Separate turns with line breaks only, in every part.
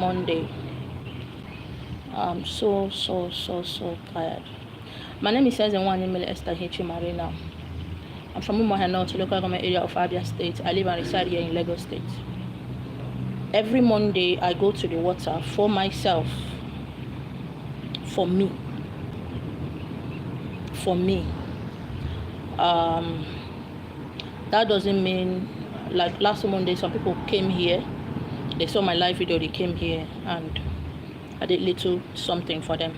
Monday. I'm so tired. My name is Ezenwanyemele Esther H. Marina. I'm from Umuahia North, local government area of Abia State. I live and reside here in Lagos State. Every Monday, I go to the water for myself, for me. That doesn't mean, like last Monday, some people came here, they saw my live video, they came here, and I did little something for them.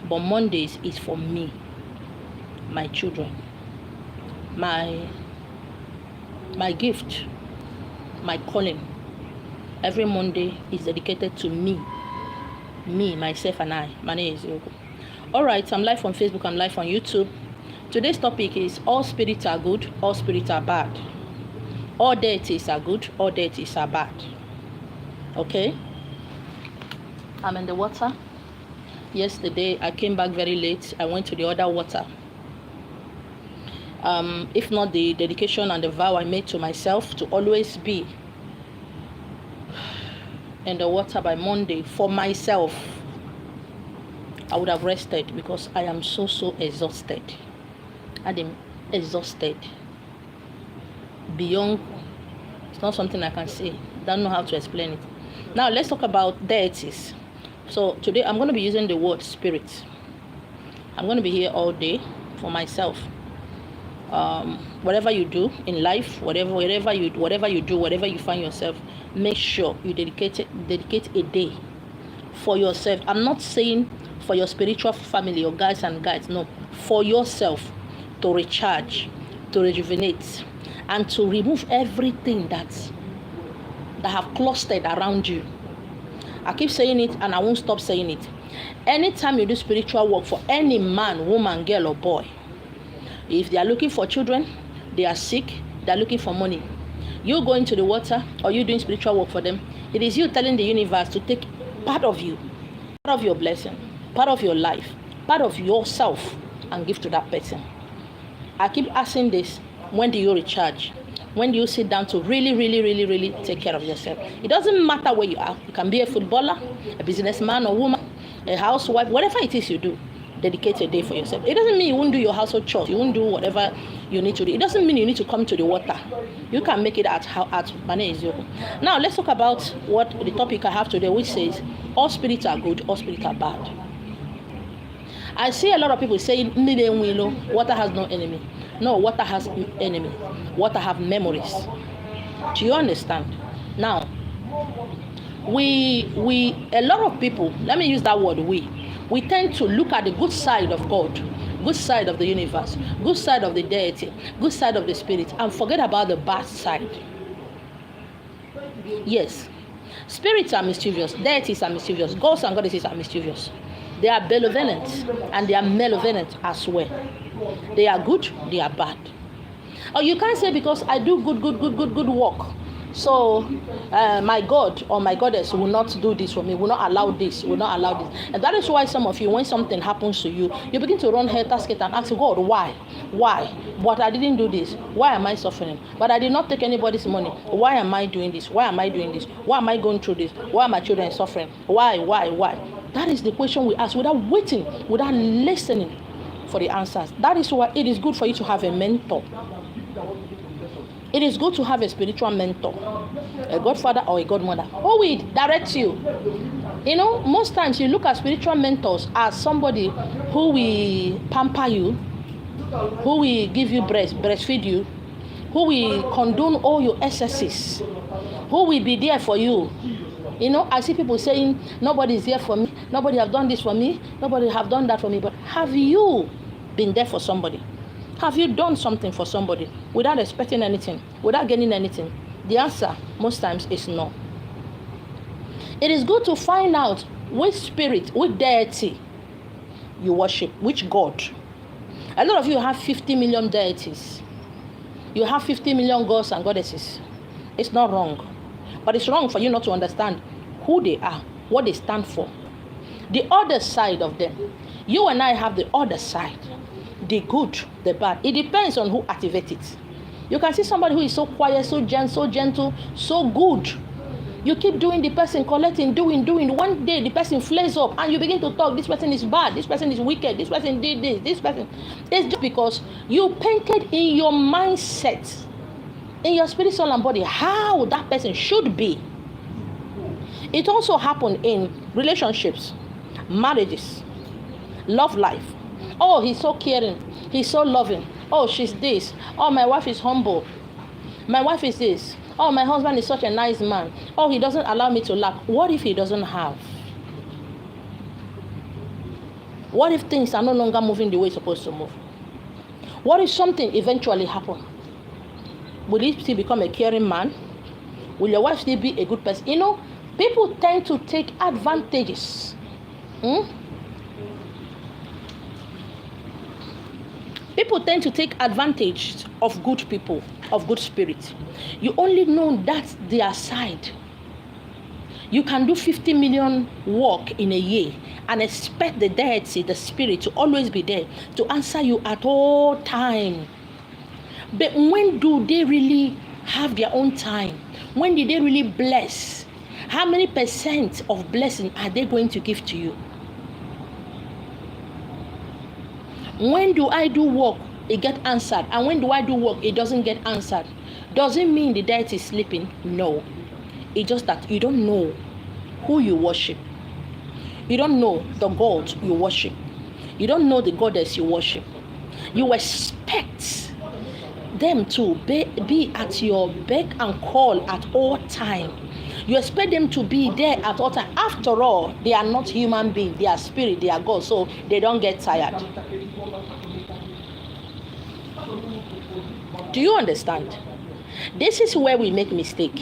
But Mondays is for me, my children, my gift, my calling. Every Monday is dedicated to me, myself, and I. My name is Yoko. Alright, I'm live on Facebook, I'm live on YouTube. Today's topic is all spirits are good, all spirits are bad. All deities are good, all deities are bad. Okay? I'm in the water. Yesterday, I came back very late. I went to the other water. If not the dedication and the vow I made to myself to always be in the water by Monday for myself, I would have rested because I am so exhausted. I am exhausted beyond. It's not something I can say. Don't know how to explain it. Now let's talk about deities. So today I'm going to be using the word spirit. I'm going to be here all day for myself. Whatever you do in life, whatever you find yourself, make sure you dedicate a day for yourself. I'm not saying for your spiritual family or guys and guides, no, for yourself, to recharge, to rejuvenate, and to remove everything that have clustered around you. I keep saying it and I won't stop saying it. Anytime you do spiritual work for any man, woman, girl, or boy, if they are looking for children, they are sick, they are looking for money, you go into the water or you doing spiritual work for them, it is you telling the universe to take part of you, part of your blessing, part of your life, part of yourself, and give to that person. I keep asking this: when do you recharge? When do you sit down to really take care of yourself? It doesn't matter where you are. You can be a footballer, a businessman or woman, a housewife, whatever it is you do, dedicate a day for yourself. It doesn't mean you won't do your household chores. You won't do whatever you need to do. It doesn't mean you need to come to the water. You can make it at Mane Izoko. Now let's talk about what the topic I have today, which says all spirits are good, all spirits are bad. I see a lot of people saying water has no enemy. No, water has enemy. Water have memories. Do you understand? Now, a lot of people, let me use that word, we tend to look at the good side of God, good side of the universe, good side of the deity, good side of the spirit, and forget about the bad side. Yes, spirits are mischievous, deities are mischievous, gods and goddesses are mischievous. They are benevolent and they are malevolent as well. They are good, they are bad. Or you can't say because I do good work, so my God or my goddess will not do this for me, will not allow this. And that is why some of you, when something happens to you, you begin to run helter-skelter and ask God, why? But I didn't do this. Why am I suffering? But I did not take anybody's money. Why am I doing this? Why am I doing this? Why am I going through this? Why are my children suffering? Why? That is the question we ask without waiting, without listening for the answers. That is why it is good for you to have a mentor. It is good to have a spiritual mentor, a godfather or a godmother who will direct you. You know, most times you look at spiritual mentors as somebody who will pamper you, who will give you breastfeed you, who will condone all your excesses, who will be there for you. You know, I see people saying, nobody is there for me, nobody have done this for me, nobody have done that for me. But have you been there for somebody? Have you done something for somebody without expecting anything, without getting anything? The answer most times is no. It is good to find out which spirit, which deity you worship, which God. A lot of you have 50 million deities. You have 50 million gods and goddesses. It's not wrong. But it's wrong for you not to understand who they are, what they stand for. The other side of them. You and I have the other side. The good, the bad. It depends on who activates it. You can see somebody who is so quiet, so gentle, so good. You keep doing the person, collecting, doing. One day the person flares up and you begin to talk. This person is bad. This person is wicked. This person did this. This person. It's just because you painted in your mindset, in your spirit, soul, and body, how that person should be. It also happened in relationships, marriages, love life. Oh, he's so caring. He's so loving. Oh, she's this. Oh, my wife is humble. My wife is this. Oh, my husband is such a nice man. Oh, he doesn't allow me to laugh. What if he doesn't have? What if things are no longer moving the way it's supposed to move? What if something eventually happens? Will he still become a caring man? Will your wife still be a good person? You know, people tend to take advantages. People tend to take advantage of good people, of good spirit. You only know that's their side. You can do 50 million work in a year and expect the deity, the spirit, to always be there to answer you at all time. But when do they really have their own time? When did they really bless? How many percent of blessing are they going to give to you? When do I do work, it get answered, and when do I do work, it doesn't get answered? Doesn't mean the deity is sleeping. No, it's just that you don't know who you worship. You don't know the God you worship. You don't know the goddess you worship. You expect them to be at your beck and call at all time. You expect them to be there at all time. After all, they are not human beings. They are spirit. They are God. So they don't get tired. Do you understand? This is where we make mistake.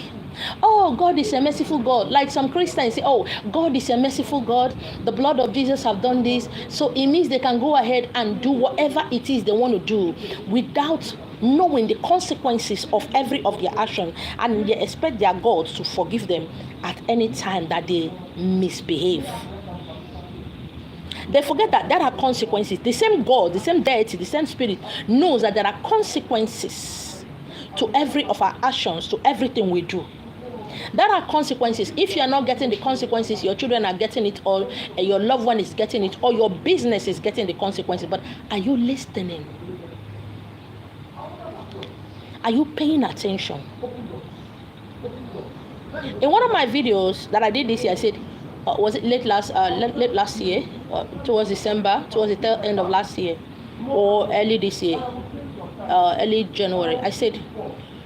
Oh, God is a merciful God. Like some Christians say, oh, God is a merciful God. The blood of Jesus have done this. So it means they can go ahead and do whatever it is they want to do without knowing the consequences of every of their action, and they expect their God to forgive them at any time that they misbehave. They forget that there are consequences. The same God, the same deity, the same spirit knows that there are consequences to every of our actions, to everything we do. There are consequences. If you are not getting the consequences, your children are getting it, or your loved one is getting it, or your business is getting the consequences. But are you listening? Are you paying attention? In one of my videos that I did this year, I said, was it late last year, towards December, towards the tail end of last year, or early this year, early January, I said,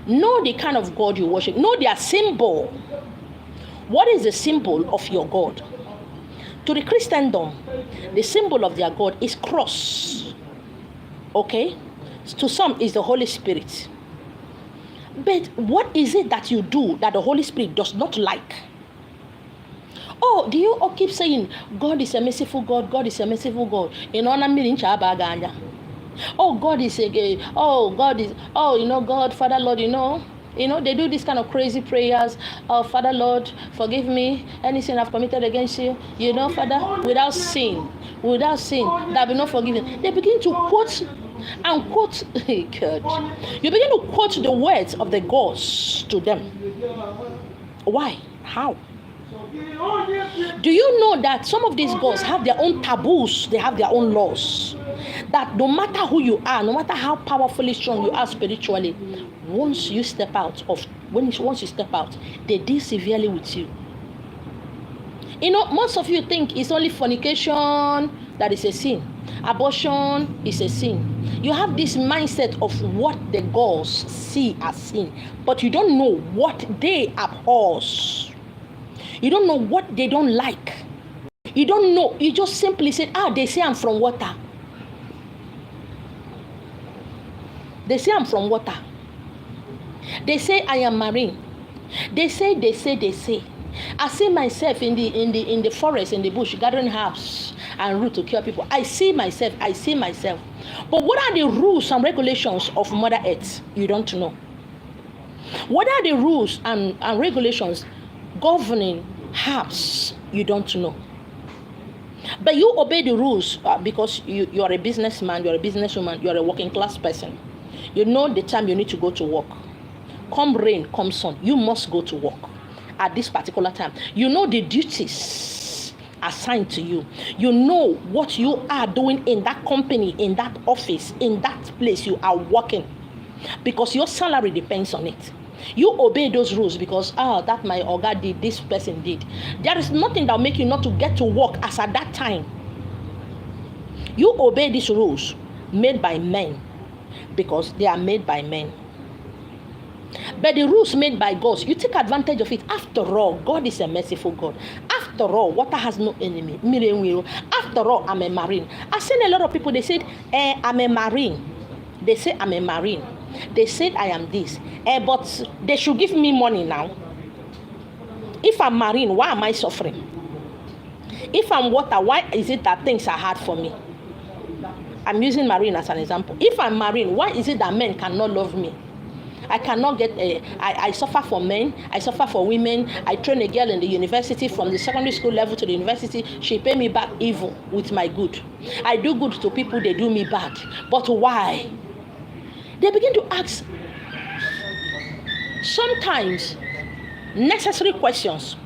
know the kind of God you worship. Know their symbol. What is the symbol of your God? To the Christendom, the symbol of their God is cross. Okay? To some is the Holy Spirit. But what is it that you do that the Holy Spirit does not like? Oh, do you all keep saying, God is a merciful God, God is a merciful God? Oh, God is God, Father, Lord, they do this kind of crazy prayers. Oh, Father, Lord, forgive me, any sin I've committed against you. Father, without sin, that will not forgive you. They begin to quote and quote. God. You begin to quote the words of the gods to them. Why? How? Do you know that some of these gods have their own taboos? They have their own laws. That no matter who you are, no matter how powerfully strong you are spiritually, once you step out, they deal severely with you. Most of you think it's only fornication that is a sin. Abortion is a sin. You have this mindset of what the gods see as sin, but you don't know what they abhor. You don't know what they don't like. You don't know. You just simply say, they say I'm from water. They say I'm from water. They say I am marine. They say. I see myself in the forest, in the bush, gathering herbs and root to cure people. I see myself. But what are the rules and regulations of Mother Earth? You don't know. What are the rules and regulations governing herbs? You don't know. But you obey the rules because you are a businessman, you are a businesswoman, you are a working class person. You know the time you need to go to work. Come rain, come sun, you must go to work. at this particular time. You know the duties assigned to you. You know what you are doing in that company, in that office, in that place you are working, because your salary depends on it. You obey those rules because that my oga did, this person did. There is nothing that will make you not to get to work as at that time. You obey these rules made by men because they are made by men. But the rules made by God, you take advantage of it. After all, God is a merciful God. After all, water has no enemy. After all, I'm a marine. I've seen a lot of people, they said, I'm a marine. They say I'm a marine. They said I am this. But they should give me money now. If I'm marine, why am I suffering? If I'm water, why is it that things are hard for me? I'm using marine as an example. If I'm marine, why is it that men cannot love me? I cannot get I suffer for men, I suffer for women. I train a girl in the university from the secondary school level to the university. She pay me back evil with my good. I do good to people, they do me bad. But why? They begin to ask sometimes necessary questions.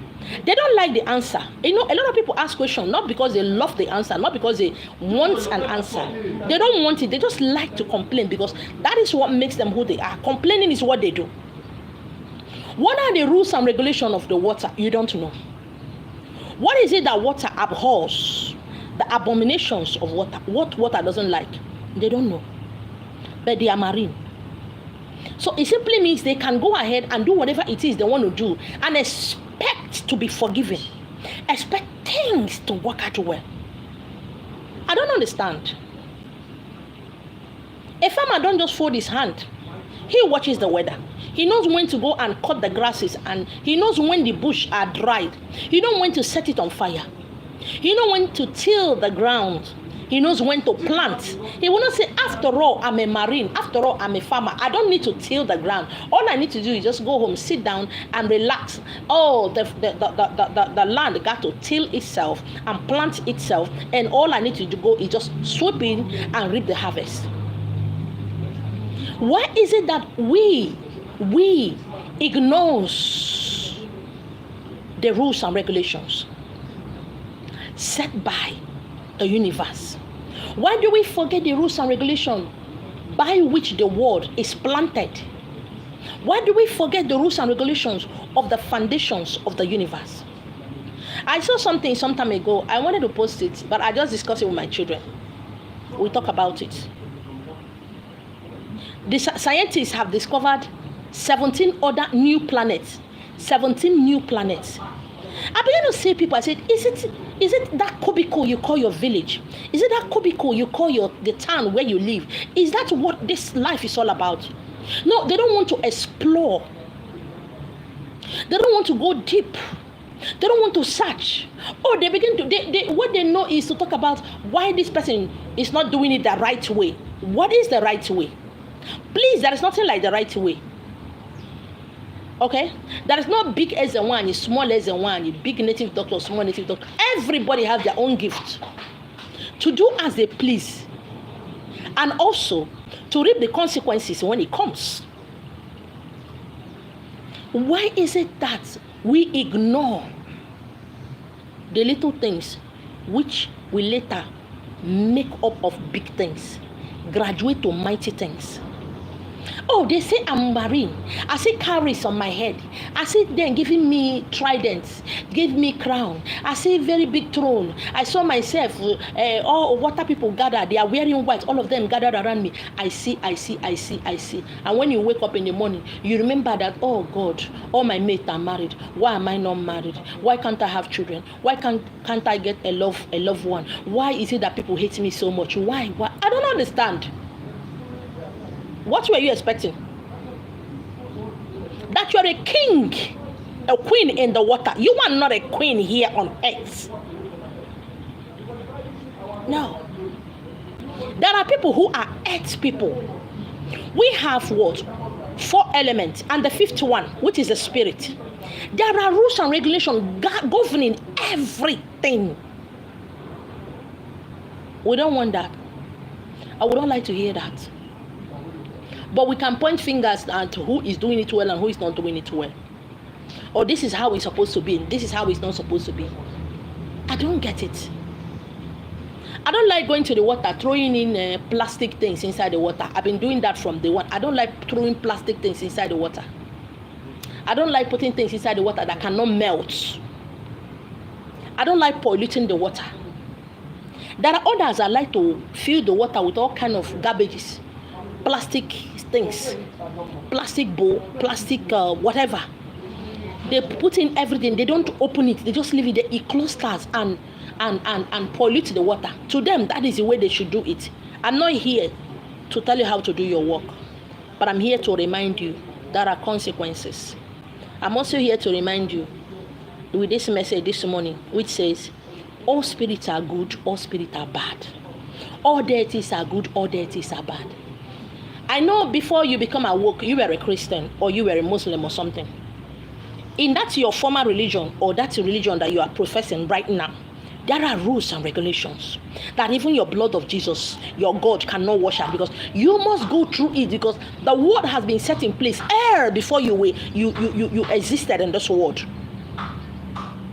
They don't like the answer. You know, a lot of people ask questions not because they love the answer, not because they want an answer. They don't want it. They just like to complain because that is what makes them who they are. Complaining is what they do. What are the rules and regulations of the water? You don't know. What is it that water abhors? The abominations of water. What water doesn't like? They don't know. But they are marine. So it simply means they can go ahead and do whatever it is they want to do and expect to be forgiven. Expect things to work out well. I don't understand. A farmer don't just fold his hand. He watches the weather. He knows when to go and cut the grasses, and he knows when the bush are dried. He knows when to set it on fire. He knows when to till the ground. He knows when to plant. He will not say, after all, I'm a marine. After all, I'm a farmer. I don't need to till the ground. All I need to do is just go home, sit down, and relax. Oh, the land got to till itself and plant itself. And all I need to go is just swoop in and reap the harvest. Why is it that we ignores the rules and regulations set by the universe? Why do we forget the rules and regulations by which the world is planted? Why do we forget the rules and regulations of the foundations of the universe? I saw something some time ago. I wanted to post it, but I just discussed it with my children. We talk about it. The scientists have discovered 17 other new planets. 17 new planets. I began to see people, I said, is it that cubicle you call your village? Is it that cubicle you call the town where you live? Is that what this life is all about? No, they don't want to explore. They don't want to go deep. They don't want to search. Oh, they begin to, what they know is to talk about why this person is not doing it the right way. What is the right way? Please, there is nothing like the right way. Okay, there is no big as and one, small as and one, big native doctor, small native doctor. Everybody has their own gift to do as they please, and also to reap the consequences when it comes. Why is it that we ignore the little things which we later make up of big things, graduate to mighty things? Oh, they say I'm marine. I see cowries on my head. I see them giving me tridents, give me crown. I see very big throne. I saw myself, all water people gathered. They are wearing white. All of them gathered around me. I see. And when you wake up in the morning, you remember that, oh God, all my mates are married. Why am I not married? Why can't I have children? Why can't I get a loved one? Why is it that people hate me so much? Why? I don't understand. What were you expecting? That you're a king, a queen in the water. You are not a queen here on earth. No. There are people who are earth people. We have what? 4 elements, and the 5th one, which is the spirit. There are rules and regulations governing everything. We don't want that. I would not like to hear that. But we can point fingers at who is doing it well and who is not doing it well. Or this is how it's supposed to be, this is how it's not supposed to be. I don't get it. I don't like going to the water, throwing in plastic things inside the water. I've been doing that from day one. I don't like throwing plastic things inside the water. I don't like putting things inside the water that cannot melt. I don't like polluting the water. There are others that like to fill the water with all kind of garbages, plastic things, plastic bowl, plastic whatever. They put in everything. They don't open it. They just leave it there. It clusters and pollute the water. To them, that is the way they should do it. I'm not here to tell you how to do your work, but I'm here to remind you there are consequences. I'm also here to remind you with this message this morning, which says, all spirits are good, all spirits are bad. All deities are good, all deities are bad. I know before you become awoke, you were a Christian or you were a Muslim or something. In that your former religion or that religion that you are professing right now, there are rules and regulations that even your blood of Jesus, your God, cannot wash out, because you must go through it, because the word has been set in place before you existed in this world.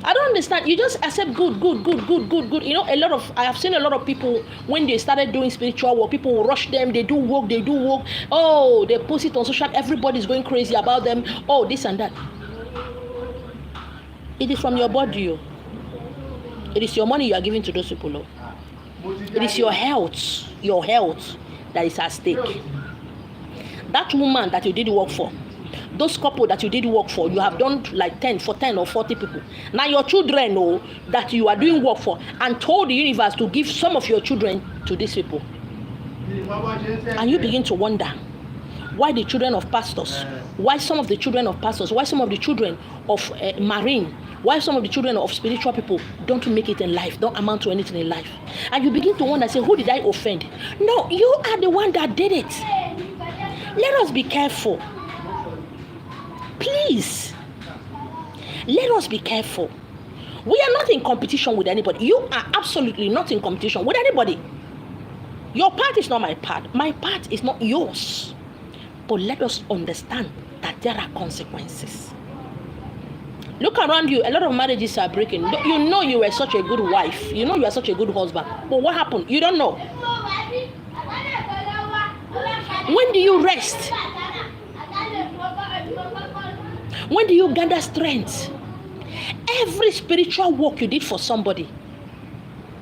I don't understand. You just accept good. You know, I have seen a lot of people, when they started doing spiritual work, people will rush them, they do work. Oh, they post it on social, everybody's going crazy about them. Oh, this and that. It is from your body. It is your money you are giving to those people. It is your health that is at stake. That woman that you did work for, those couple that you did work for, you have done like 10 or 40 people. Now your children know that you are doing work for, and told the universe to give some of your children to these people. And you begin to wonder why the children of pastors, why some of the children of marine, why some of the children of spiritual people don't make it in life, don't amount to anything in life. And you begin to wonder, say, who did I offend? No, you are the one that did it. Let us be careful. Please, let us be careful. We are not in competition with anybody. You are absolutely not in competition with anybody. Your part is not my part. My part is not yours. But let us understand that there are consequences. Look around you. A lot of marriages are breaking. You know you were such a good wife. You know you are such a good husband. But what happened? You don't know. When do you rest? When do you gather strength? Every spiritual work you did for somebody,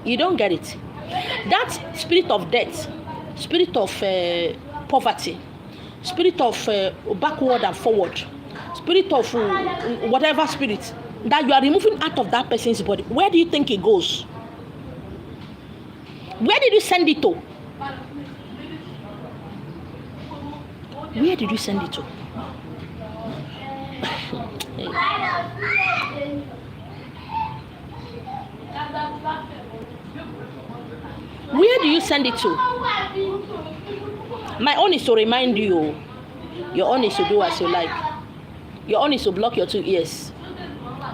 you don't get it. That spirit of death, spirit of poverty, spirit of backward and forward, spirit of whatever spirit that you are removing out of that person's body, where do you think it goes? Where did you send it to? Where did you send it to? Where do you send it to? My own is to remind you. Your own is to do as you like. Your own is to block your 2 ears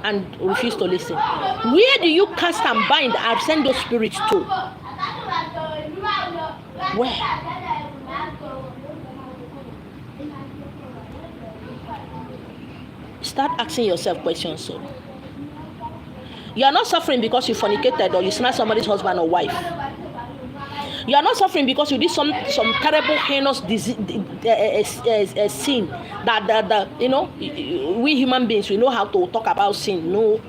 and refuse to listen. Where do you cast and bind and send those spirits to? Where? Start asking yourself questions. So you are not suffering because you fornicated or you snatched somebody's husband or wife. You are not suffering because you did some terrible heinous sin that you know, we human beings, we know how to talk about sin. No.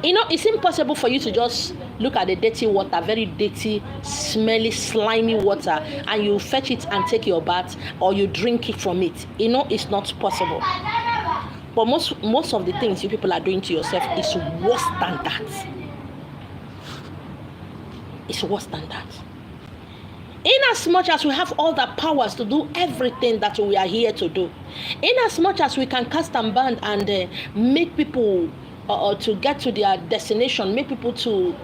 You know, it's impossible for you to just look at the dirty water, very dirty, smelly, slimy water, and you fetch it and take your bath, or you drink it from it. You know, it's not possible. But most of the things you people are doing to yourself is worse than that. It's worse than that. In as much as we have all the powers to do everything that we are here to do, in as much as we can cast and bind and make people to get to their destination, make people to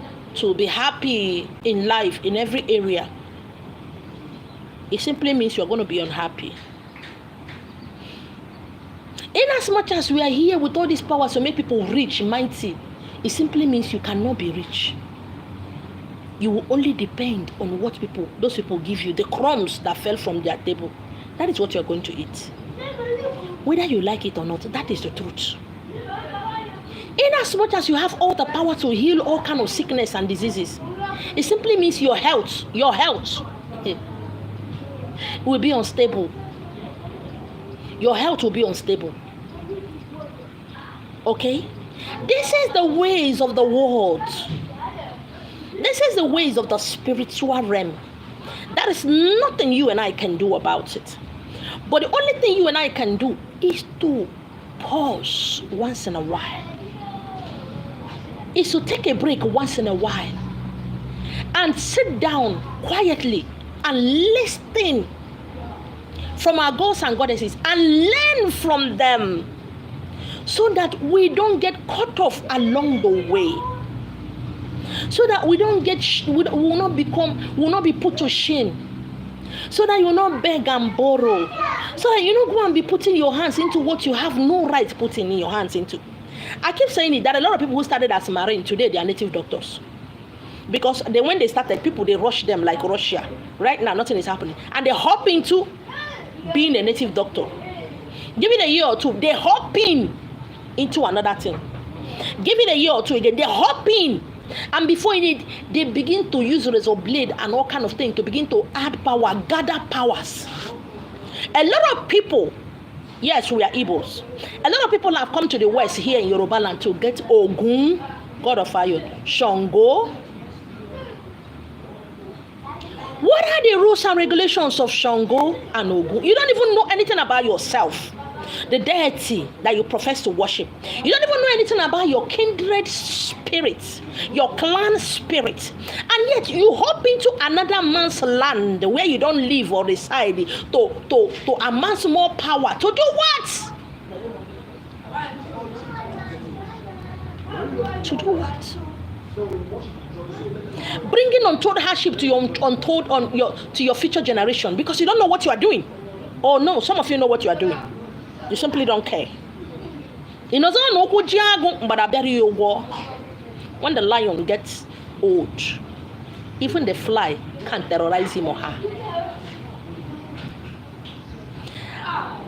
be happy in life in every area, it simply means you're going to be unhappy. In as much as we are here with all these powers to make people rich, mighty, it simply means you cannot be rich. You will only depend on what those people give you, the crumbs that fell from their table. That is what you're going to eat. Whether you like it or not, that is the truth. In as much as you have all the power to heal all kind of sickness and diseases, it simply means your health will be unstable. Your health will be unstable. Okay? This is the ways of the world. This is the ways of the spiritual realm. There is nothing you and I can do about it. But the only thing you and I can do is to pause once in a while. Is to take a break once in a while. And sit down quietly and listen from our gods and goddesses and learn from them, so that we don't get cut off along the way. So that we don't will not be put to shame. So that you will not beg and borrow. So that you don't go and be putting your hands into what you have no right putting your hands into. I keep saying it, that a lot of people who started as Marine today, they are native doctors. Because when they started, people, they rush them like Russia. Right now, nothing is happening. And they hop into being a native doctor. Give it a year or two, they hop into another thing. Give it a year or two again, they hop in. And before they begin to use razor blade and all kind of things to begin to add power, gather powers. A lot of people, yes, we are Igbos. A lot of people have come to the west here in Yoruba land to get Ogun, God of fire, Shango. What are the rules and regulations of Shango and Ogun? You don't even know anything about yourself, the deity that you profess to worship. You don't even know anything about your kindred spirit, your clan spirit, and yet you hop into another man's land where you don't live or reside to amass more power. To do what? To do what? Bringing untold hardship to your future generation because you don't know what you are doing. Oh no, some of you know what you are doing. You simply don't care. When the lion gets old, even the fly can't terrorize him or her.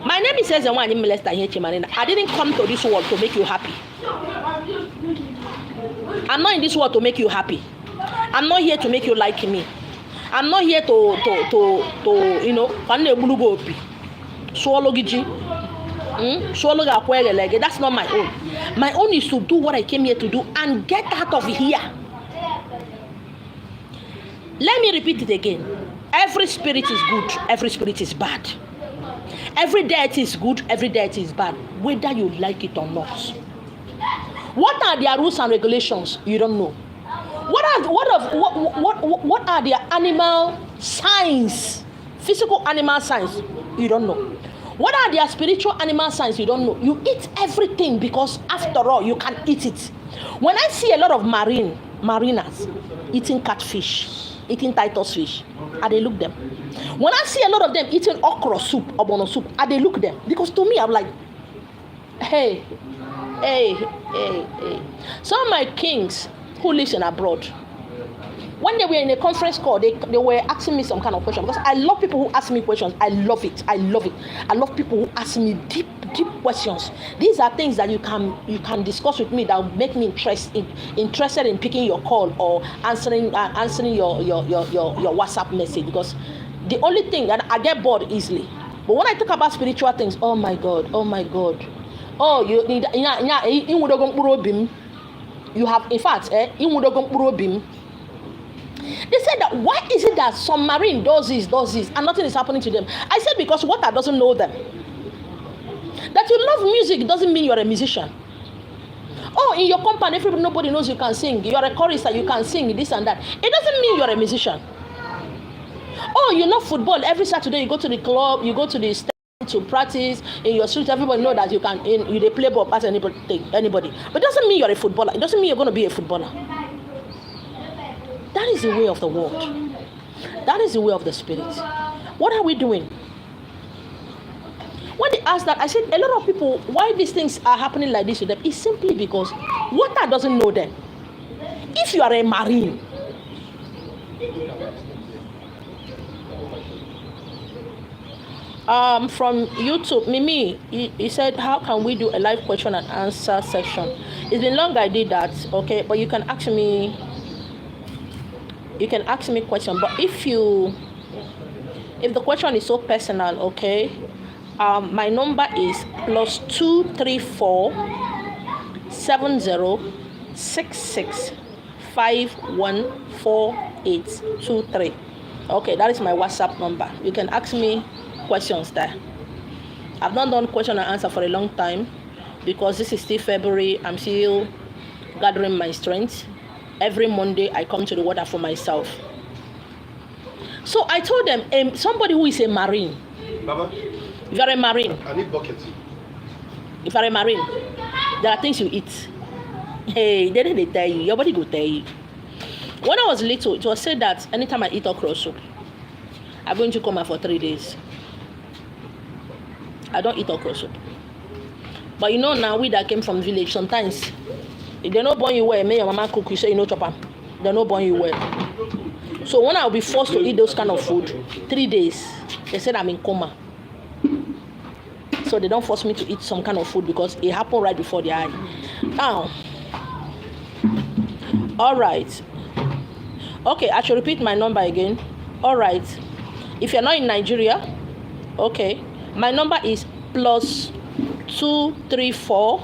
My name is Ezewani Melesta Hechimanina. I didn't come to this world to make you happy. I'm not in this world to make you happy. I'm not here to make you like me. I'm not here to swallow giji. That's not my own. My own is to do what I came here to do and get out of here. Let me repeat it again. Every spirit is good, every spirit is bad. Every deity is good, every deity is bad, whether you like it or not. What are their rules and regulations? You don't know. What are their animal signs? Physical animal signs? You don't know. What are their spiritual animal signs? You don't know. You eat everything because after all, you can eat it. When I see a lot of mariners eating catfish, eating Titus fish, I look them. When I see a lot of them eating okra soup, obono soup, I look them. Because to me, I'm like, hey. Some of my kings who lives in abroad, when they were in a conference call, they were asking me some kind of question, because I love people who ask me questions. I love it. I love people who ask me deep questions. These are things that you can discuss with me that will make me interested in picking your call or answering your WhatsApp message, because the only thing that I get bored easily. But when I talk about spiritual things, oh my God. Oh, you need you have, in fact, they said that why is it that some marine does this and nothing is happening to them? I said because water doesn't know them. That you love music doesn't mean you're a musician. Oh, in your company, nobody knows you can sing. You're a chorister, you can sing this and that. It doesn't mean you're a musician. Oh, you love football. Every Saturday you go to the club, you go to the to practice in your street. Everybody know that you can they play ball past anybody. But it doesn't mean you're a footballer. It doesn't mean you're going to be a footballer. That is the way of the world. That is the way of the spirit. What are we doing? When they asked that, I said a lot of people, why these things are happening like this to them is simply because water doesn't know them. If you are a marine, From YouTube, Mimi, he said, how can we do a live question and answer section? It's been long I did that, okay, but you can ask me question. But if the question is so personal, okay, my number is +234 7066 514823. Okay, that is my WhatsApp number. You can ask me questions there. I've not done question and answer for a long time because this is still February. I'm still gathering my strength. Every Monday I come to the water for myself. So I told them, somebody who is a marine.
Baba,
if you're a marine,
I need buckets.
If you're a marine, there are things you eat. Hey, they tell you, your body go tell you. When I was little, it was said that anytime I eat okra soup, I'm going to coma for 3 days. I don't eat okra soup. But you know now, we that came from village, sometimes, if they not born you well, may your mama cook, you say you know chop them. They not born you well. So when I'll be forced to eat those kind of food, 3 days, they said I'm in coma. So they don't force me to eat some kind of food because it happened right before the eye. Now, all right. Okay, I should repeat my number again. All right. If you're not in Nigeria, okay, my number is +234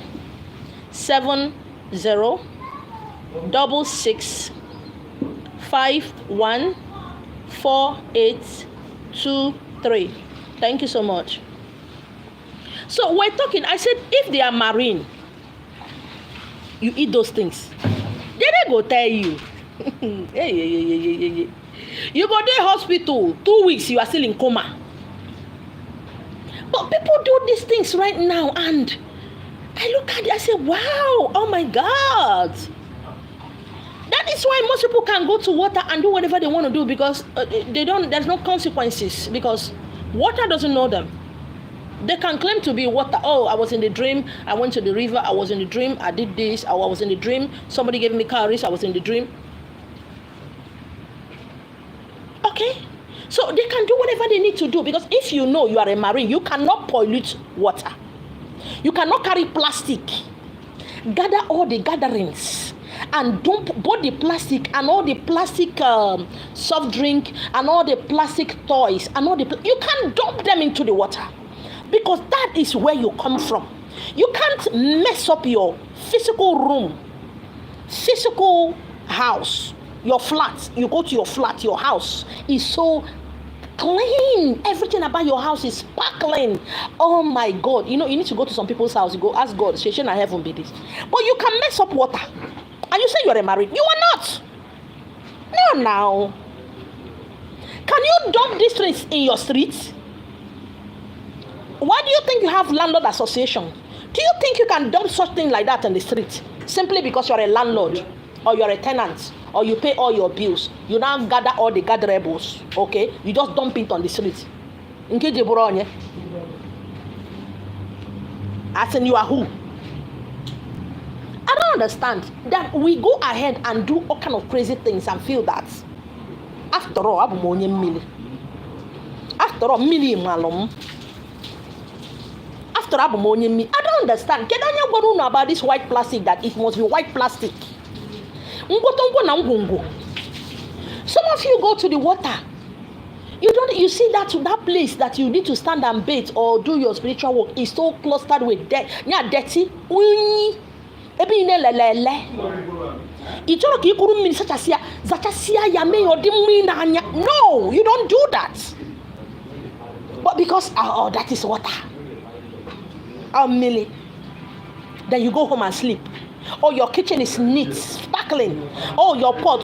7066 514823. Thank you so much. So we're talking, I said, if they are marine, you eat those things. They go tell you. You go to hospital 2 weeks, you are still in coma. But people do these things right now, and I look at it, I say, wow, oh my God. That is why most people can go to water and do whatever they want to do because there's no consequences because water doesn't know them. They can claim to be water. Oh, I was in the dream. I went to the river. I was in the dream. I did this. I was in the dream. Somebody gave me calories. I was in the dream. Okay? So they can do whatever they need to do because if you know you are a marine, you cannot pollute water. You cannot carry plastic. Gather all the gatherings and dump both the plastic and all the plastic soft drink and all the plastic toys and all the you can't dump them into the water. Because that is where you come from. You can't mess up your physical room, physical house, your flat. You go to your flat, your house is so clean. Everything about your house is sparkling. Oh my God. You know, you need to go to some people's house. You go ask God, shall I heaven be this? But you can mess up water. And you say you're a married. You are not. No, now. Can you dump these things in your streets? Why do you think you have landlord association? Do you think you can dump such thing like that in the street simply because you're a landlord or you're a tenant or you pay all your bills? You now gather all the gatherables, okay? You just dump it on the street. In case you borrow, as in you are who? I don't understand that we go ahead and do all kind of crazy things and feel that after all, I don't understand. Can you know about this white plastic that it must be white plastic? Some of you go to the water. You see that place that you need to stand and bathe or do your spiritual work is so clustered with dirt. Yeah, dirty. No, you don't do that. But because that is water. Millie. Then you go home and sleep. Oh, your kitchen is neat, sparkling. Oh, your pot.